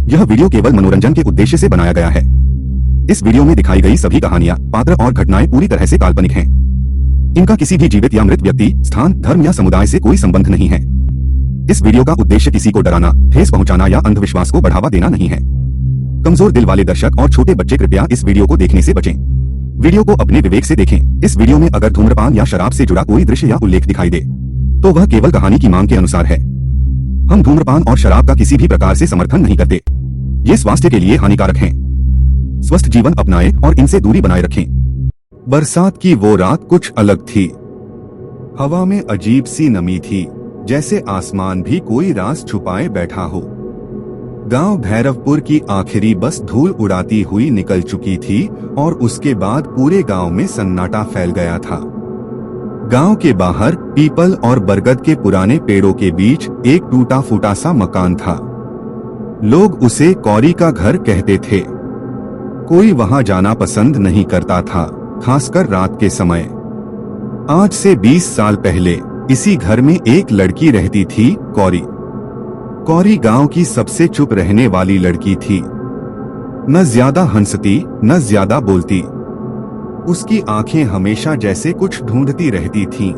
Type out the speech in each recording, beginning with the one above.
यह वीडियो केवल मनोरंजन के उद्देश्य से बनाया गया है। इस वीडियो में दिखाई गई सभी कहानियां, पात्र और घटनाएं पूरी तरह से काल्पनिक हैं। इनका किसी भी जीवित या मृत व्यक्ति, स्थान, धर्म या समुदाय से कोई संबंध नहीं है। इस वीडियो का उद्देश्य किसी को डराना, ठेस पहुंचाना या अंधविश्वास को बढ़ावा देना नहीं है। कमजोर दिल वाले दर्शक और छोटे बच्चे कृपया इस वीडियो को देखने से बचें। वीडियो को अपने विवेक से देखें। इस वीडियो में अगर धूम्रपान या शराब से जुड़ा कोई दृश्य या उल्लेख दिखाई दे तो वह केवल कहानी की मांग के अनुसार है। हम धूम्रपान और शराब का किसी भी प्रकार से समर्थन नहीं करते। ये स्वास्थ्य के लिए हानिकारक हैं। स्वस्थ जीवन अपनाएं और इनसे दूरी बनाए रखें। बरसात की वो रात कुछ अलग थी। हवा में अजीब सी नमी थी, जैसे आसमान भी कोई राज छुपाए बैठा हो। गांव भैरवपुर की आखिरी बस धूल उड़ाती हुई निकल चुकी थी और उसके बाद पूरे गांव में सन्नाटा फैल गया था। गांव के बाहर पीपल और बरगद के पुराने पेड़ों के बीच एक टूटा फूटा सा मकान था। लोग उसे कौरी का घर कहते थे। कोई वहां जाना पसंद नहीं करता था, खासकर रात के समय। आज से 20 साल पहले इसी घर में एक लड़की रहती थी, कौरी। कौरी गांव की सबसे चुप रहने वाली लड़की थी। न ज्यादा हंसती, न ज्यादा बोलती। उसकी आंखें हमेशा जैसे कुछ ढूंढती रहती थीं।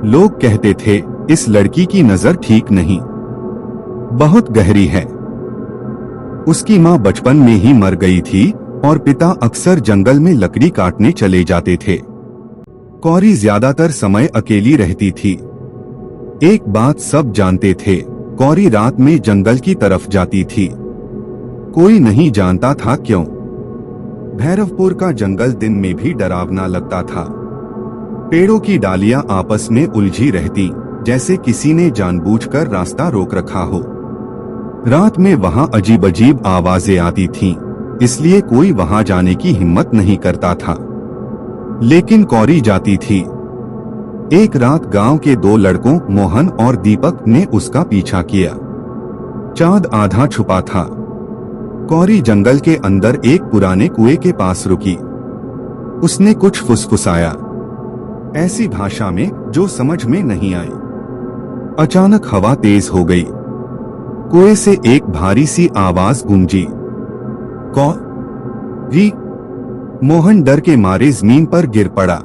लोग कहते थे, इस लड़की की नजर ठीक नहीं, बहुत गहरी है। उसकी माँ बचपन में ही मर गई थी और पिता अक्सर जंगल में लकड़ी काटने चले जाते थे। कौरी ज्यादातर समय अकेली रहती थी। एक बात सब जानते थे, कौरी रात में जंगल की तरफ जाती थी। कोई नहीं जानता था क्यों। भैरवपुर का जंगल दिन में भी डरावना लगता था। पेड़ों की डालियां आपस में उलझी रहती, जैसे किसी ने जानबूझकर रास्ता रोक रखा हो। रात में वहां अजीब अजीब आवाजें आती थीं, इसलिए कोई वहां जाने की हिम्मत नहीं करता था। लेकिन कौरी जाती थी। एक रात गांव के 2 लड़कों मोहन और दीपक ने उसका पीछा किया। चांद आधा छुपा था। कौरी जंगल के अंदर एक पुराने कुएं के पास रुकी। उसने कुछ फुसफुसाया, ऐसी भाषा में जो समझ में नहीं आई। अचानक हवा तेज हो गई। कुएं से एक भारी सी आवाज गूंजी, कौरी। मोहन डर के मारे जमीन पर गिर पड़ा।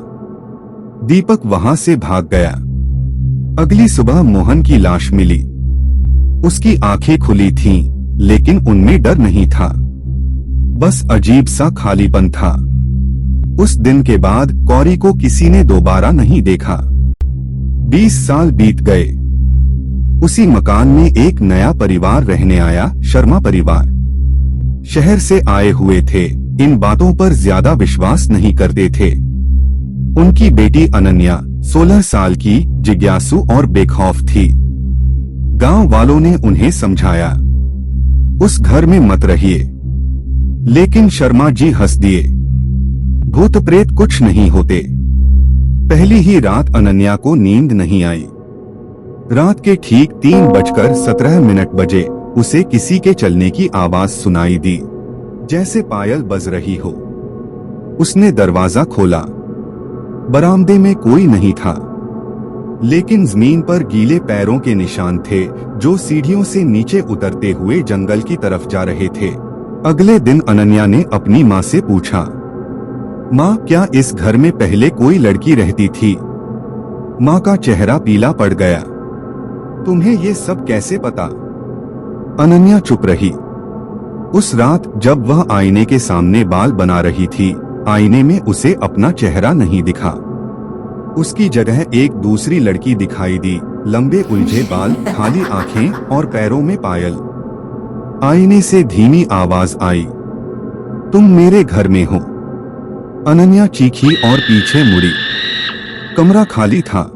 दीपक वहां से भाग गया। अगली सुबह मोहन की लाश मिली। उसकी आंखें खुली थीं, लेकिन उनमें डर नहीं था, बस अजीब सा खालीपन था। उस दिन के बाद कौरी को किसी ने दोबारा नहीं देखा। 20 साल बीत गए। उसी मकान में एक नया परिवार रहने आया, शर्मा परिवार। शहर से आए हुए थे, इन बातों पर ज्यादा विश्वास नहीं करते थे। उनकी बेटी अनन्या 16 साल की, जिज्ञासु और बेखौफ थी। गांव वालों ने उन्हें समझाया, उस घर में मत रहिए, लेकिन शर्मा जी हंस दिए। भूत प्रेत कुछ नहीं होते। पहली ही रात अनन्या को नींद नहीं आई। रात के ठीक 3:17 बजे उसे किसी के चलने की आवाज सुनाई दी, जैसे पायल बज रही हो। उसने दरवाजा खोला। बरामदे में कोई नहीं था, लेकिन जमीन पर गीले पैरों के निशान थे, जो सीढ़ियों से नीचे उतरते हुए जंगल की तरफ जा रहे थे। अगले दिन अनन्या ने अपनी माँ से पूछा, माँ, क्या इस घर में पहले कोई लड़की रहती थी? माँ का चेहरा पीला पड़ गया। तुम्हें ये सब कैसे पता? अनन्या चुप रही। उस रात जब वह आईने के सामने बाल बना रही थी, आईने में उसे अपना चेहरा नहीं दिखा। उसकी जगह एक दूसरी लड़की दिखाई दी, लंबे उलझे बाल, खाली आंखें और पैरों में पायल। आईने से धीमी आवाज आई, तुम मेरे घर में हो। अनन्या चीखी और पीछे मुड़ी। कमरा खाली था,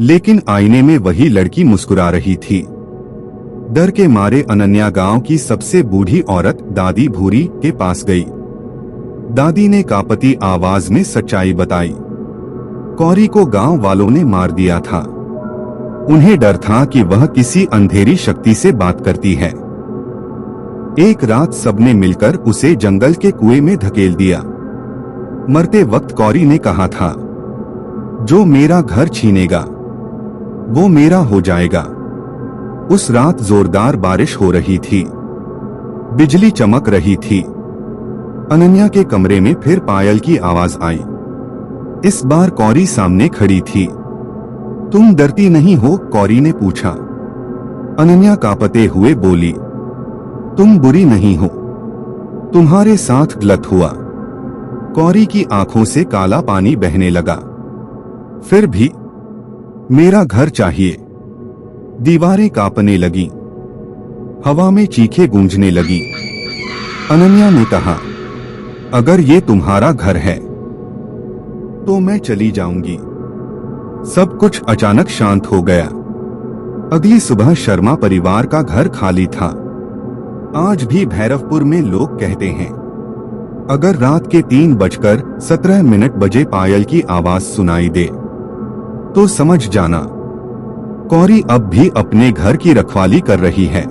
लेकिन आईने में वही लड़की मुस्कुरा रही थी। डर के मारे अनन्या गांव की सबसे बूढ़ी औरत दादी भूरी के पास गई। दादी ने कांपती आवाज में सच्चाई बताई, कौरी को गांव वालों ने मार दिया था। उन्हें डर था कि वह किसी अंधेरी शक्ति से बात करती है। एक रात सबने मिलकर उसे जंगल के कुएं में धकेल दिया। मरते वक्त कौरी ने कहा था, जो मेरा घर छीनेगा वो मेरा हो जाएगा। उस रात जोरदार बारिश हो रही थी। बिजली चमक रही थी। अनन्या के कमरे में फिर पायल की आवाज आई। इस बार कौरी सामने खड़ी थी। तुम डरती नहीं हो? कौरी ने पूछा। अनन्या कांपते हुए बोली, तुम बुरी नहीं हो, तुम्हारे साथ गलत हुआ। कौरी की आंखों से काला पानी बहने लगा। फिर भी मेरा घर चाहिए। दीवारें कांपने लगी, हवा में चीखें गूंजने लगी। अनन्या ने कहा, अगर ये तुम्हारा घर है तो मैं चली जाऊंगी। सब कुछ अचानक शांत हो गया। अगली सुबह शर्मा परिवार का घर खाली था। आज भी भैरवपुर में लोग कहते हैं, अगर रात के 3:17 बजे पायल की आवाज सुनाई दे तो समझ जाना कौरी अब भी अपने घर की रखवाली कर रही है।